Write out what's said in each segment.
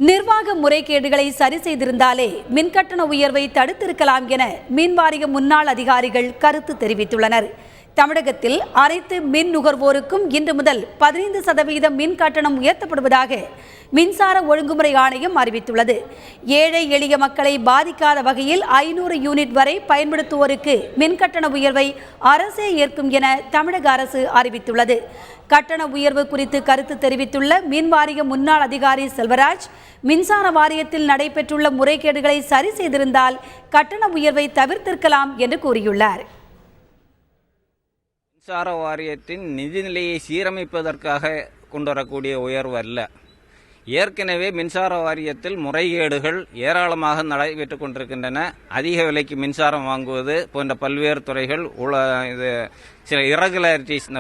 நிர்வாக முறைகேடுகளை சரி செய்திருந்தாலே மின்கட்டண உயர்வை தடுத்திருக்கலாம் என மின்வாரிய முன்னாள் அதிகாரிகள் கருத்து தெரிவித்துள்ளனர். தமிழகத்தில் அனைத்து மின் நுகர்வோருக்கும் இன்று முதல் 15% மின் கட்டணம் உயர்த்தப்படுவதாக மின்சார ஒழுங்குமுறை ஆணையம் அறிவித்துள்ளது. ஏழை எளிய மக்களை பாதிக்காத வகையில் 500 யூனிட் வரை பயன்படுத்துவோருக்கு மின் கட்டண உயர்வை அரசே ஏற்கும் என தமிழக அரசு அறிவித்துள்ளது. கட்டண உயர்வு குறித்து கருத்து தெரிவித்துள்ள மின்வாரிய முன்னாள் அதிகாரி செல்வராஜ், மின்சார வாரியத்தில் நடைபெற்றுள்ள முறைகேடுகளை சரி செய்திருந்தால் கட்டண உயர்வை தவிர்த்திருக்கலாம் என்று கூறியுள்ளார். மின்சார வாரியத்தின் நிதிநிலையை சீரமைப்பதற்காக கொண்டுவரக்கூடிய உயர்வு அல்ல. ஏற்கனவே மின்சார வாரியத்தில் முறைகேடுகள் ஏராளமாக நடைபெற்றுக் கொண்டிருக்கின்றன. அதிக விலைக்கு மின்சாரம் வாங்குவது போன்ற பல்வேறு துறைகள் சில இரகுலாரிட்டிஸ்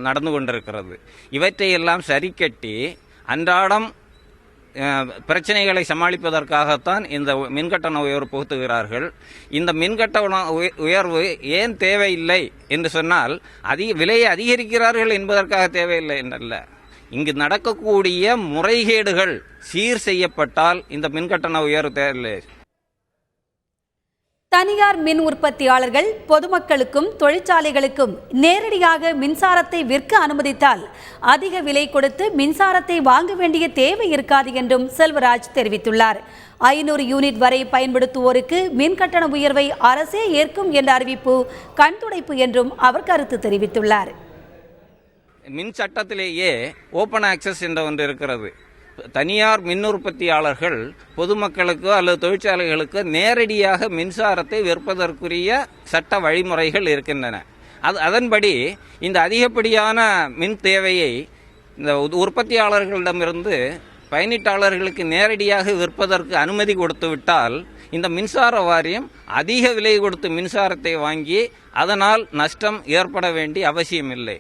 நடந்து கொண்டிருக்கிறது. இவற்றையெல்லாம் சரிக்கட்டி அன்றாடம் பிரச்சனைகளை சமாளிப்பதற்காகத்தான் இந்த மின்கட்டண உயர்வு புகுத்துகிறார்கள். இந்த மின்கட்டண உயர்வு ஏன் தேவையில்லை என்று சொன்னால் விலையை அதிகரிக்கிறார்கள் என்பதற்காக தேவையில்லை என்றல்ல. இங்கு நடக்கக்கூடிய முறைகேடுகள் சீர் செய்யப்பட்டால் இந்த மின்கட்டண உயர்வு தேவையில்லை. தனியார் மின் உற்பத்தியாளர்கள் பொதுமக்களுக்கும் தொழிற்சாலைகளுக்கும் நேரடியாக மின்சாரத்தை விற்க அனுமதித்தால் அதிக விலை கொடுத்து மின்சாரத்தை வாங்க வேண்டிய தேவை இருக்காது என்றும் செல்வராஜ் தெரிவித்துள்ளார். 500 யூனிட் வரை பயன்படுத்துவோருக்கு மின் கட்டண உயர்வை அரசே ஏற்கும் என்ற அறிவிப்பு கண்துடைப்பு என்றும் அவர் கருத்து தெரிவித்துள்ளார். மின் சட்டத்திலேயே ஓபன் ஆக்சஸ் என்ற ஒன்று இருக்கிறது. தனியார் மின் உற்பத்தியாளர்கள் பொதுமக்களுக்கோ அல்லது தொழிற்சாலைகளுக்கோ நேரடியாக மின்சாரத்தை விற்பதற்குரிய சட்ட வழிமுறைகள் இருக்கின்றன. அதன்படி இந்த அதிகப்படியான மின் தேவையை இந்த உற்பத்தியாளர்களிடமிருந்து பயனீட்டாளர்களுக்கு நேரடியாக விற்பதற்கு அனுமதி கொடுத்துவிட்டால் இந்த மின்சார வாரியம் அதிக விலை கொடுத்து மின்சாரத்தை வாங்கி அதனால் நஷ்டம் ஏற்பட வேண்டிய அவசியமில்லை.